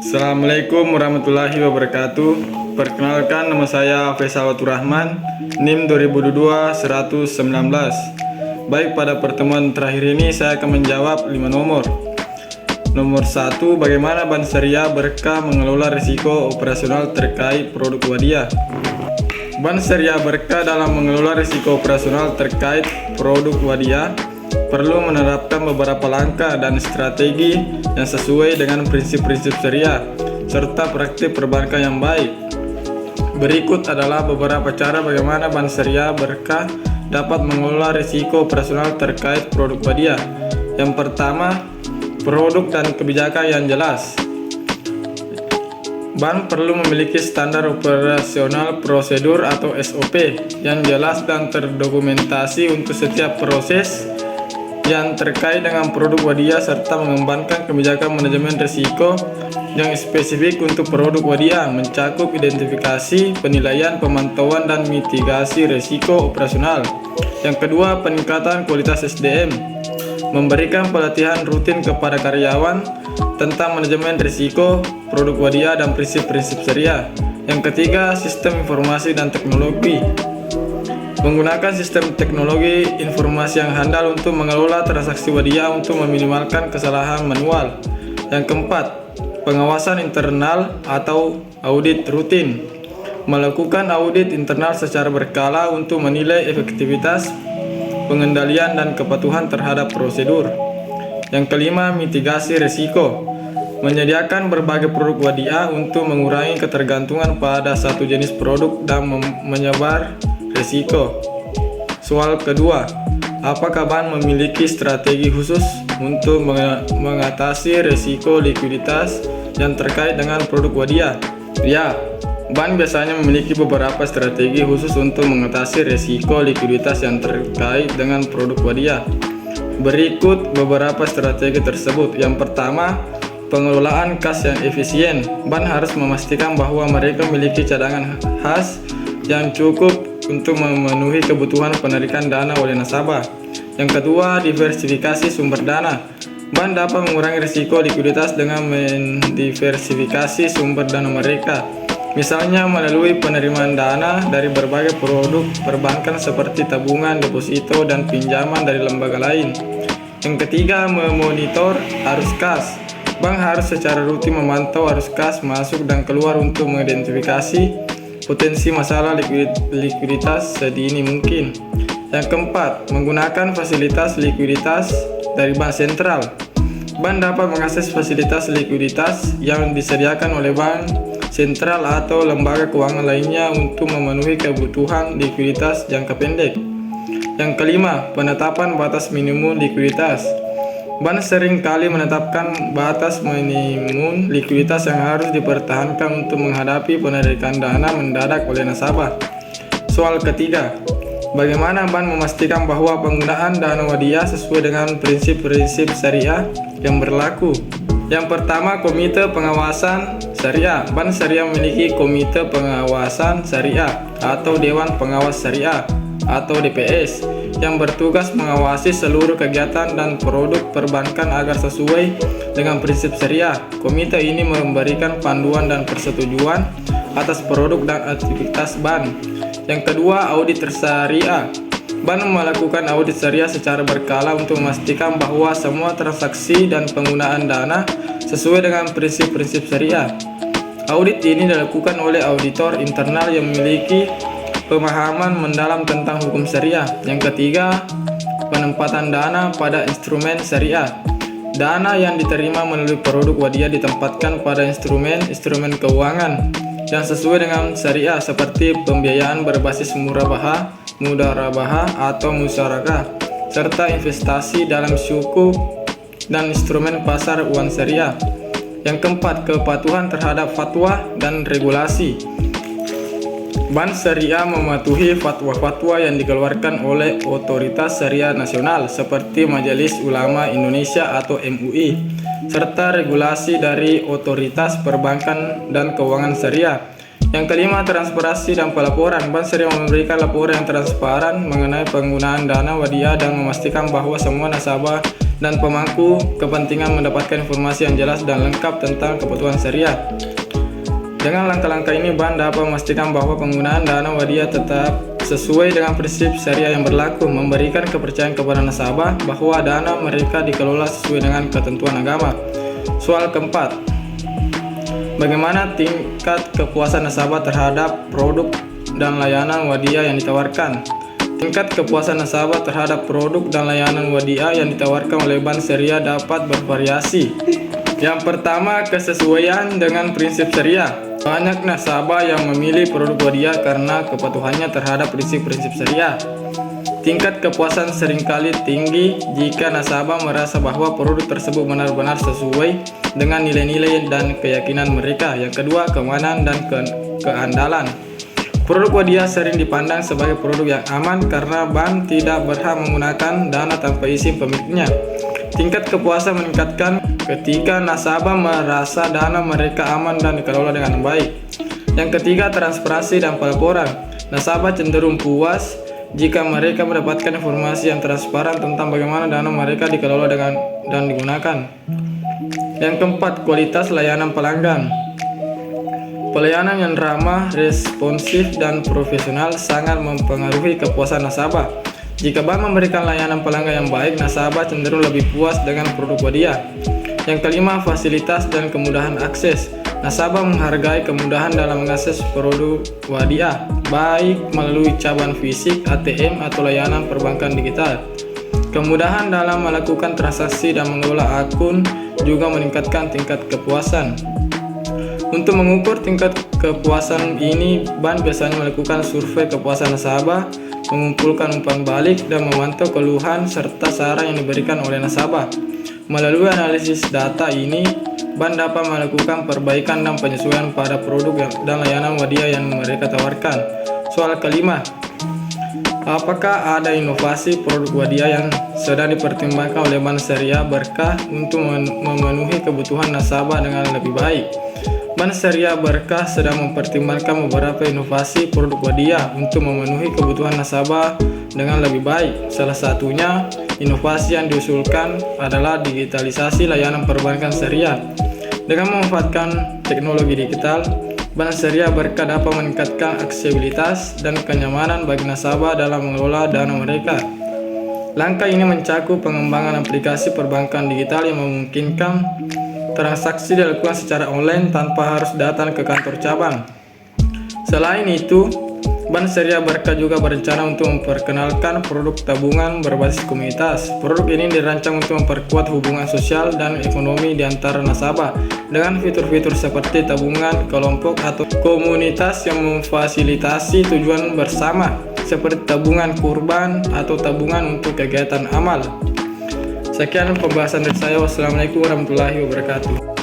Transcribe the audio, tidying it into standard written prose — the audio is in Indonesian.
Assalamualaikum warahmatullahi wabarakatuh. Perkenalkan, nama saya Faisal Rahman, NIM 2022-119. Baik, pada pertemuan terakhir ini saya akan menjawab 5 nomor. Nomor 1, bagaimana Bank Syariah Berkah mengelola risiko operasional terkait produk Wadiyah. Bank Syariah Berkah dalam mengelola risiko operasional terkait produk Wadiyah perlu menerapkan beberapa langkah dan strategi yang sesuai dengan prinsip-prinsip syariah serta praktik perbankan yang baik. Berikut adalah beberapa cara bagaimana Bank Syariah Berkah dapat mengelola risiko operasional terkait produk Wadiyah. Yang pertama, produk dan kebijakan yang jelas. Bank perlu memiliki standar operasional prosedur atau SOP yang jelas dan terdokumentasi untuk setiap proses yang terkait dengan produk Wadiyah serta mengembangkan kebijakan manajemen risiko yang spesifik untuk produk Wadiyah, mencakup identifikasi, penilaian, pemantauan, dan mitigasi risiko operasional. Yang kedua, peningkatan kualitas SDM. Memberikan pelatihan rutin kepada karyawan tentang manajemen risiko produk Wadiyah dan prinsip-prinsip syariah. Yang ketiga, sistem informasi dan teknologi. Menggunakan sistem teknologi informasi yang handal untuk mengelola transaksi Wadiyah untuk meminimalkan kesalahan manual. Yang keempat, pengawasan internal atau audit rutin. Melakukan audit internal secara berkala untuk menilai efektivitas pengendalian dan kepatuhan terhadap prosedur. Yang kelima, mitigasi risiko. Menyediakan berbagai produk Wadiyah untuk mengurangi ketergantungan pada satu jenis produk dan menyebar risiko. Soal kedua, apakah bank memiliki strategi khusus untuk mengatasi risiko likuiditas yang terkait dengan produk Wadiyah? Ya, bank biasanya memiliki beberapa strategi khusus untuk mengatasi risiko likuiditas yang terkait dengan produk Wadiyah. Berikut beberapa strategi tersebut. Yang pertama, pengelolaan kas yang efisien. Bank harus memastikan bahwa mereka memiliki cadangan khas yang cukup untuk memenuhi kebutuhan penarikan dana oleh nasabah. Yang kedua, diversifikasi sumber dana. Bank dapat mengurangi risiko likuiditas dengan mendiversifikasi sumber dana mereka, misalnya melalui penerimaan dana dari berbagai produk perbankan seperti tabungan, deposito, dan pinjaman dari lembaga lain. Yang ketiga, memonitor arus kas. Bank harus secara rutin memantau arus kas masuk dan keluar untuk mengidentifikasi potensi masalah likuiditas sedini mungkin. Yang keempat, menggunakan fasilitas likuiditas dari bank sentral. Bank dapat mengakses fasilitas likuiditas yang disediakan oleh bank sentral atau lembaga keuangan lainnya untuk memenuhi kebutuhan likuiditas jangka pendek. Yang kelima, penetapan batas minimum likuiditas. Bank sering kali menetapkan batas minimum likuiditas yang harus dipertahankan untuk menghadapi penarikan dana mendadak oleh nasabah. Soal ketiga, bagaimana bank memastikan bahwa penggunaan dana Wadiyah sesuai dengan prinsip-prinsip syariah yang berlaku? Yang pertama, Komite Pengawasan Syariah. Bank Syariah memiliki Komite Pengawasan Syariah atau Dewan Pengawas Syariah atau DPS yang bertugas mengawasi seluruh kegiatan dan produk perbankan agar sesuai dengan prinsip syariah. Komite ini memberikan panduan dan persetujuan atas produk dan aktivitas bank. Yang kedua, audit syariah. Bank melakukan audit syariah secara berkala untuk memastikan bahwa semua transaksi dan penggunaan dana sesuai dengan prinsip-prinsip syariah. Audit ini dilakukan oleh auditor internal yang memiliki pemahaman mendalam tentang hukum syariah. Yang ketiga, penempatan dana pada instrumen syariah. Dana yang diterima melalui produk Wadiyah ditempatkan pada instrumen keuangan yang sesuai dengan syariah seperti pembiayaan berbasis murabahah, mudarabahah, atau musyarakah, serta investasi dalam suku dan instrumen pasar uang syariah. Yang keempat, kepatuhan terhadap fatwa dan regulasi. Bank Syariah mematuhi fatwa-fatwa yang dikeluarkan oleh otoritas syariah nasional seperti Majelis Ulama Indonesia atau MUI, serta regulasi dari otoritas perbankan dan keuangan syariah. Yang kelima, transparansi dan pelaporan. Bank Syariah memberikan laporan yang transparan mengenai penggunaan dana Wadiyah dan memastikan bahwa semua nasabah dan pemangku kepentingan mendapatkan informasi yang jelas dan lengkap tentang kebutuhan syariah. Dengan langkah-langkah ini, bank dapat memastikan bahwa penggunaan dana wadiah tetap sesuai dengan prinsip syariah yang berlaku, memberikan kepercayaan kepada nasabah bahwa dana mereka dikelola sesuai dengan ketentuan agama. Soal keempat, bagaimana tingkat kepuasan nasabah terhadap produk dan layanan wadiah yang ditawarkan? Tingkat kepuasan nasabah terhadap produk dan layanan wadiah yang ditawarkan oleh bank syariah dapat bervariasi. Yang pertama, kesesuaian dengan prinsip syariah. Banyak nasabah yang memilih produk wadiah karena kepatuhannya terhadap prinsip-prinsip syariah. Tingkat kepuasan seringkali tinggi jika nasabah merasa bahwa produk tersebut benar-benar sesuai dengan nilai-nilai dan keyakinan mereka. Yang kedua, keamanan dan keandalan. Produk wadiah sering dipandang sebagai produk yang aman karena bank tidak berhak menggunakan dana tanpa izin pemiliknya. Tingkat kepuasan meningkatkan ketika nasabah merasa dana mereka aman dan dikelola dengan baik. Yang ketiga, transparansi dan pelaporan. Nasabah cenderung puas jika mereka mendapatkan informasi yang transparan tentang bagaimana dana mereka dikelola dan digunakan. Yang keempat, kualitas layanan pelanggan. Pelayanan yang ramah, responsif, dan profesional sangat mempengaruhi kepuasan nasabah. Jika bank memberikan layanan pelanggan yang baik, nasabah cenderung lebih puas dengan produk wadiah. Yang kelima, fasilitas dan kemudahan akses. Nasabah menghargai kemudahan dalam mengakses produk wadiah, baik melalui cabang fisik, ATM, atau layanan perbankan digital. Kemudahan dalam melakukan transaksi dan mengelola akun juga meningkatkan tingkat kepuasan. Untuk mengukur tingkat kepuasan ini, bank biasanya melakukan survei kepuasan nasabah, mengumpulkan umpan balik, dan memantau keluhan serta saran yang diberikan oleh nasabah. Melalui analisis data ini, bank dapat melakukan perbaikan dan penyesuaian pada produk dan layanan wadiah yang mereka tawarkan. Soal kelima, apakah ada inovasi produk wadiah yang sedang dipertimbangkan oleh bank syariah Berkah untuk memenuhi kebutuhan nasabah dengan lebih baik? Bank Syariah Berkah sedang mempertimbangkan beberapa inovasi produk wadiah untuk memenuhi kebutuhan nasabah dengan lebih baik. Salah satunya, inovasi yang diusulkan adalah digitalisasi layanan perbankan syariah. Dengan memanfaatkan teknologi digital, Bank Syariah Berkah dapat meningkatkan aksesibilitas dan kenyamanan bagi nasabah dalam mengelola dana mereka. Langkah ini mencakup pengembangan aplikasi perbankan digital yang memungkinkan transaksi dilakukan secara online tanpa harus datang ke kantor cabang. Selain itu, Bank Syariah Berkah juga berencana untuk memperkenalkan produk tabungan berbasis komunitas. Produk ini dirancang untuk memperkuat hubungan sosial dan ekonomi di antara nasabah dengan fitur-fitur seperti tabungan kelompok atau komunitas yang memfasilitasi tujuan bersama, seperti tabungan kurban atau tabungan untuk kegiatan amal. Sekian pembahasan dari saya. Wassalamualaikum warahmatullahi wabarakatuh.